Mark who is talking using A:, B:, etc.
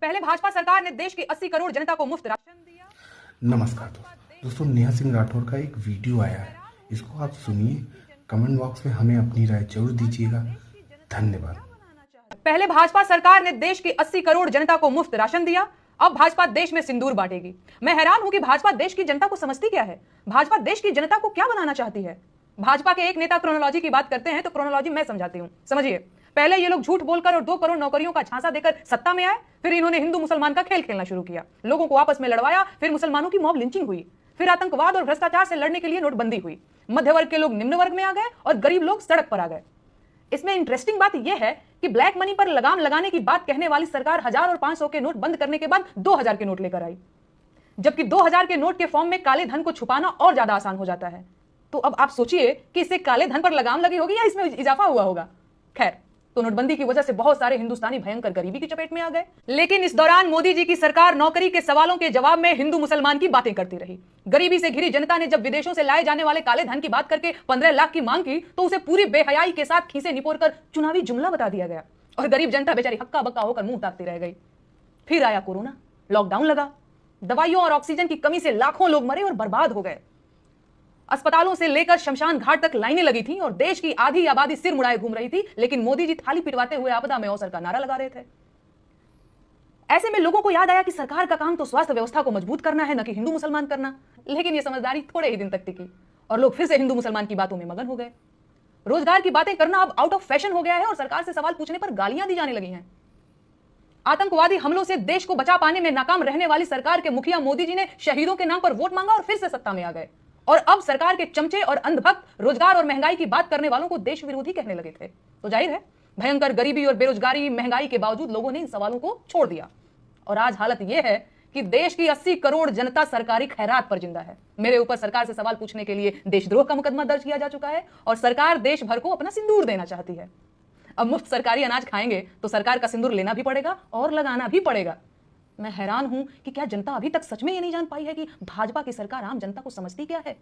A: पहले भाजपा सरकार ने देश की 80 करोड़ जनता को मुफ्त राशन दिया।
B: नमस्कार दोस्तों, नेहा सिंह राठौर का एक वीडियो आया है, इसको आप सुनिए। कमेंट बॉक्स में हमें अपनी राय जरूर दीजिएगा। धन्यवाद।
A: पहले भाजपा सरकार ने देश की 80 करोड़ जनता को मुफ्त राशन दिया, अब भाजपा देश में सिंदूर बांटेगी। मैं हैरान हूं कि भाजपा देश की जनता को समझती क्या है। भाजपा देश की जनता को क्या बनाना चाहती है। भाजपा के एक नेता क्रोनोलॉजी की बात करते हैं तो क्रोनोलॉजी मैं समझाती हूं, समझिए। पहले ये लोग झूठ बोलकर और 2 करोड़ नौकरियों का झांसा देकर सत्ता में आए, फिर इन्होंने हिंदू मुसलमान का खेल खेलना शुरू किया, लोगों को आपस में लड़वाया, फिर मुसलमानों की मॉब लिंचिंग हुई, फिर आतंकवाद और भ्रष्टाचार से लड़ने के लिए नोटबंदी हुई, मध्य वर्ग के लोग निम्न वर्ग में आ गए और गरीब लोग सड़क पर आ गए। इसमें इंटरेस्टिंग बात यह है कि ब्लैक मनी पर लगाम लगाने की बात कहने वाली सरकार 1000 और 500 के नोट बंद करने के बाद 2000 के नोट लेकर आई, जबकि 2000 के नोट के फॉर्म में काले धन को छुपाना और ज्यादा आसान हो जाता है। तो अब आप सोचिए कि इससे काले धन पर लगाम लगी होगी या इसमें इजाफा हुआ होगा। खैर, तो नोटबंदी की वजह से बहुत सारे हिंदुस्तानी भयंकर गरीबी की चपेट में आ गए। लेकिन इस दौरान मोदी जी की सरकार नौकरी के सवालों के जवाब में हिंदू मुसलमान की बातें करती रही। गरीबी से घिरी जनता ने जब विदेशों से लाए जाने वाले काले धन की बात करके 15 लाख की मांग की तो उसे पूरी बेहयाई के साथ खीसे निपोरकर चुनावी जुमला बता दिया गया और गरीब जनता बेचारी हक्का बक्का होकर मुंह ताकती रह गई। फिर आया कोरोना, लॉकडाउन लगा, दवाइयों और ऑक्सीजन की कमी से लाखों लोग मरे और बर्बाद हो गए। अस्पतालों से लेकर शमशान घाट तक लाइनें लगी थी और देश की आधी आबादी सिर मुड़ाए घूम रही थी, लेकिन मोदी जी थाली पिटवाते हुए आपदा में अवसर का नारा लगा रहे थे। ऐसे में लोगों को याद आया कि सरकार का काम तो स्वास्थ्य व्यवस्था को मजबूत करना है, न कि हिंदू मुसलमान करना। लेकिन यह समझदारी थोड़े ही दिन तक टिकी और लोग फिर से हिंदू मुसलमान की बातों में मगन हो गए। रोजगार की बातें करना अब आउट ऑफ फैशन हो गया है और सरकार से सवाल पूछने पर गालियां दी जाने लगी हैं। आतंकवादी हमलों से देश को बचा पाने में नाकाम रहने वाली सरकार के मुखिया मोदी जी ने शहीदों के नाम पर वोट मांगा और फिर से सत्ता में आ गए। और अब सरकार के चमचे और अंधभक्त रोजगार और महंगाई की बात करने वालों को देश विरोधी कहने लगे थे। तो जाहिर है, भयंकर गरीबी और बेरोजगारी महंगाई के बावजूद लोगों ने इन सवालों को छोड़ दिया और आज हालत यह है कि देश की 80 करोड़ जनता सरकारी खैरात पर जिंदा है। मेरे ऊपर सरकार से सवाल पूछने के लिए देशद्रोह का मुकदमा दर्ज किया जा चुका है और सरकार देश भर को अपना सिंदूर देना चाहती है। अब मुफ्त सरकारी अनाज खाएंगे तो सरकार का सिंदूर लेना भी पड़ेगा और लगाना भी पड़ेगा। मैं हैरान हूं कि क्या जनता अभी तक सच में ये नहीं जान पाई है कि भाजपा की सरकार आम जनता को समझती क्या है।